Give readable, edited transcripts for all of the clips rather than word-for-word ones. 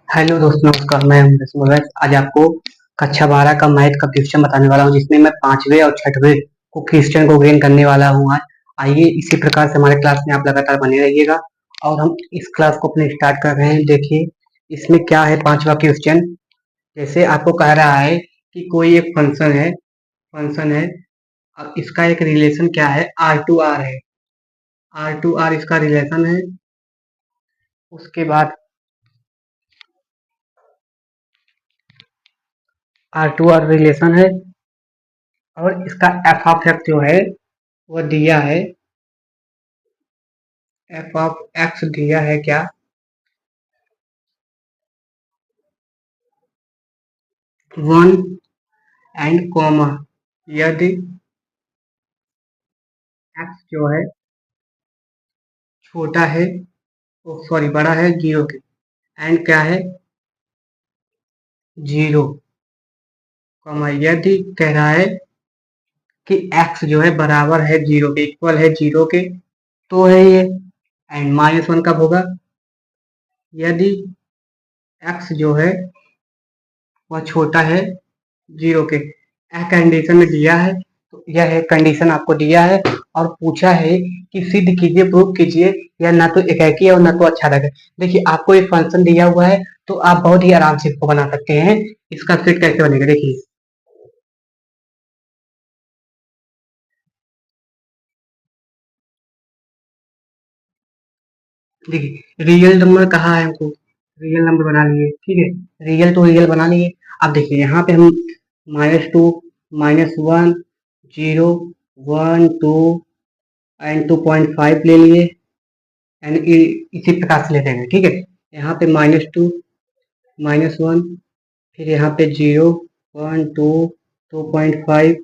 Hello दोस्तों, नमस्कार। मैं हूं रसमोहन। आज आपको कक्षा 12 का मैथ का क्वेश्चन बताने वाला हूं, जिसमें मैं पांचवे और छठवे को क्वेश्चन को ग्रेन करने वाला हूं आज। आइए इसी प्रकार से हमारे क्लास में आप लगातार बने रहिएगा। और हम इस क्लास को अपने स्टार्ट कर रहे हैं। देखिए इसमें क्या है। पांचवा क्वेश्चन जैसे आपको कह रहा है कि कोई एक फंक्शन है। अब इसका एक रिलेशन क्या है, आर टू आर है। आर टू आर इसका रिलेशन है। उसके बाद आर टू आर रिलेशन है और इसका एफ ऑफ एक्स जो है वो दिया है। एफ ऑफ एक्स दिया है क्या, 1 एंड कॉमा, यदि एक्स जो है छोटा है, सॉरी बड़ा है जीरो के, एंड क्या है, जीरो, कॉमा, यदि कह रहा है कि एक्स जो है बराबर है जीरो के, इक्वल है जीरो के, तो है ये। एंड -1 कब होगा, यदि एक्स जो है वह छोटा है जीरो के। कंडीशन में दिया है, तो यह है कंडीशन आपको दिया है और पूछा है कि सिद्ध कीजिए, प्रूव कीजिए, या ना तो एकाकी है और ना तो अच्छा है। देखिए आपको एक फंक्शन दिया हुआ है, तो आप बहुत ही आराम से इसको बना सकते हैं। इसका फिट कैसे बनेगा, देखिए देखिए रियल नंबर कहाँ है, हमको रियल नंबर बना लिए, ठीक है, रियल टू रियल बना लिए। अब देखिए यहाँ पे हम -2, -1, 0, 1, 2 एंड 2.5 ले लिए। एंड इसी प्रकार से लेते हैं, ठीक है। यहाँ पे -2, -1, फिर यहाँ पे 0, 1, 2, 2.5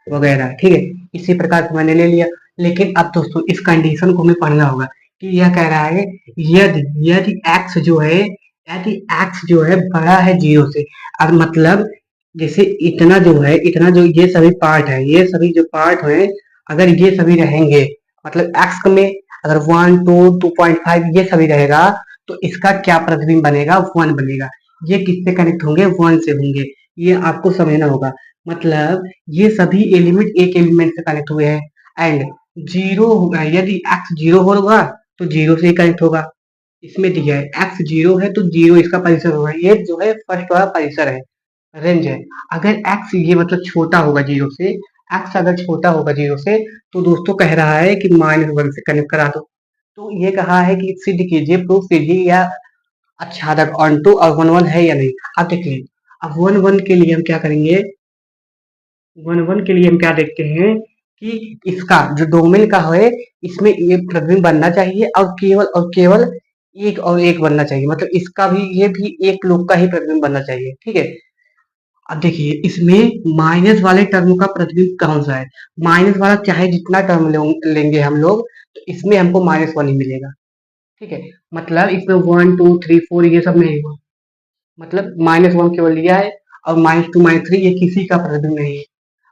वगैरह, ठीक है। इसी प्रकार से मैंने ले लिया। लेकिन अब दोस्तों इस कंडीशन को हमें पढ़ना होगा कि यह कह रहा है यदि यदि एक्स जो है, यदि एक्स जो है बड़ा है जीरो से। अब मतलब जैसे इतना जो ये सभी पार्ट है, ये सभी जो पार्ट है, अगर ये सभी रहेंगे, मतलब एक्स में अगर 1, 2, 2.5 ये सभी रहेगा, तो इसका क्या प्रतिबिंब बनेगा, 1 बनेगा। ये किससे कनेक्ट होंगे, 1 से होंगे। ये आपको समझना होगा। मतलब ये सभी एलिमेंट एक एलिमेंट से कनेक्ट हुए हैं। एंड जीरो होगा, यदि एक्स जीरो होगा तो जीरो से ही कनेक्ट होगा। इसमें दिया है एक्स जीरो है तो जीरो इसका परिसर होगा। ये जो है फर्स्ट वाला परिसर है, रेंज है। अगर एक्स ये मतलब छोटा होगा जीरो से, एक्स अगर छोटा होगा जीरो से, तो दोस्तों कह रहा है कि -1 से कनेक्ट करा दो। तो ये कहा है कि सिद्ध कीजिए, प्रूफ कीजिए, या अच्छा तक ऑन टू और 1 1 है या नहीं। अब देखिए, अब 1 1 के लिए हम क्या करेंगे, 1 1 के लिए हम क्या देखते हैं कि इसका जो डोमेन का है, इसमें ये प्रतिबिंब बनना चाहिए और केवल एक और एक बनना चाहिए। मतलब इसका भी, ये भी एक लोग का ही प्रतिबिंब बनना चाहिए, ठीक है। अब देखिए इसमें माइनस वाले टर्म का प्रतिबिंब कौन सा है। माइनस वाला चाहे जितना टर्म लेंगे हम लोग, तो इसमें हमको -1 ही मिलेगा, ठीक है। मतलब इसमें 1 2 3 4 ये सब नहीं हुआ, मतलब -1 केवल लिया है। और -2 -3 ये किसी का प्रतिबिंब नहीं है।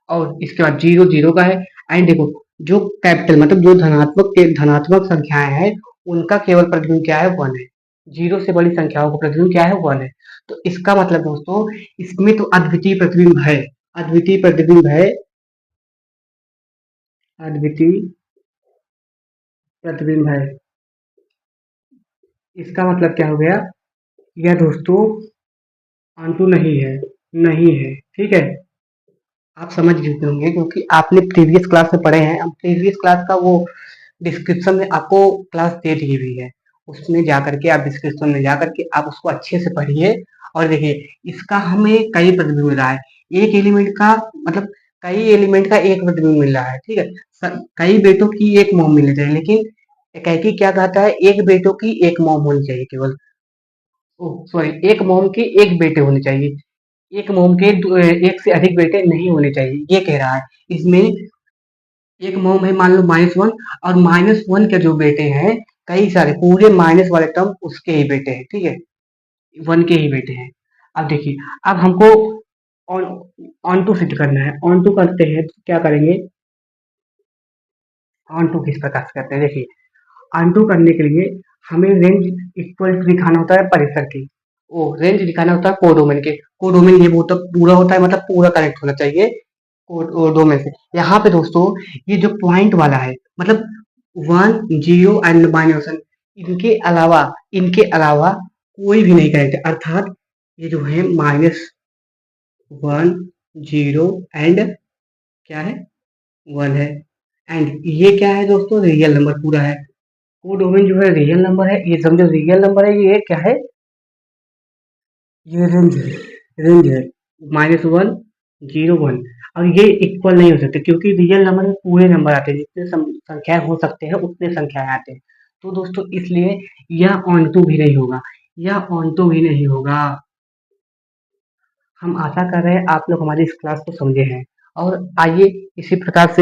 और इसके बाद जीरो जीरो का है। एंड देखो, जो कैपिटल मतलब जो धनात्मक संख्याएं हैं, उनका केवल प्रतिबिंब क्या है, 1 है। जीरो से बड़ी संख्याओं का प्रतिबिंब क्या है, 1 है। तो इसका मतलब दोस्तों, इसमें तो अद्वितीय प्रतिबिंब है। अद्वितीय प्रतिबिंब है, अद्वितीय प्रतिबिंब है। इसका मतलब क्या हो गया, यह दोस्तों ऑनटू नहीं है, नहीं है, ठीक है। आप समझ चुके होंगे क्योंकि आपने प्रीवियस क्लास में पढ़े हैं। अब प्रीवियस क्लास का वो डिस्क्रिप्शन में आपको क्लास दे दी हुई है, उसमें जा करके आप डिस्क्रिप्शन में जा करके आप उसको अच्छे से पढ़िए। और देखिए इसका हमें कई प्रतिबिंब मिल रहा है, एक एलिमेंट का मतलब कई एलिमेंट का एक प्रतिबिंब मिल रहा है, ठीक है। कई बेटों की एक मॉम मिल रही है, लेकिन एकेकी क्या कहता है, एक बेटों की एक मॉम होनी चाहिए केवल। सॉरी, एक मॉम के एक बेटे होने चाहिए, एक मोम के एक से अधिक बेटे नहीं होने चाहिए, ये कह रहा है। इसमें एक मोम है मान लो -1, और -1 के जो बेटे हैं, कई सारे पूरे माइनस वाले टर्म उसके ही बेटे हैं, ठीक है, 1 के ही बेटे हैं। अब देखिए, अब हमको ऑन ऑन टू सिद्ध करना है। ऑन टू करते हैं तो क्या करेंगे, ऑन टू किस प्रकार से करते हैं, देखिए ऑन टू करने के लिए हमें रेंज इक्वल टू दिखाना होता है परिसर की। रेंज दिखाना होता है कोडोमेन के। कोडोमेन ये पूरा होता है, मतलब पूरा कनेक्ट होना चाहिए कोडोमेन से। यहाँ पे दोस्तों ये जो पॉइंट वाला है, मतलब 1 0 एंड -1, इनके अलावा कोई भी नहीं कनेक्ट है, अर्थात ये जो है -1 0 एंड क्या है 1 है। एंड ये क्या है दोस्तों, रियल नंबर पूरा है। कोडोमेन जो है रियल नंबर है, ये समझो रियल नंबर है। ये क्या है, ये रेंज है -1 0 1। और ये इक्वल नहीं हो सकते, क्योंकि रियल नंबर में पूरे नंबर आते हैं, जितने संख्याएं हो सकते हैं उतने संख्याएं आते हैं। तो दोस्तों इसलिए यह ऑन टू भी नहीं होगा, यह ऑन टू भी नहीं होगा। हम आशा कर रहे हैं आप लोग हमारी इस क्लास को समझे हैं, और आइए इसी प्रकार से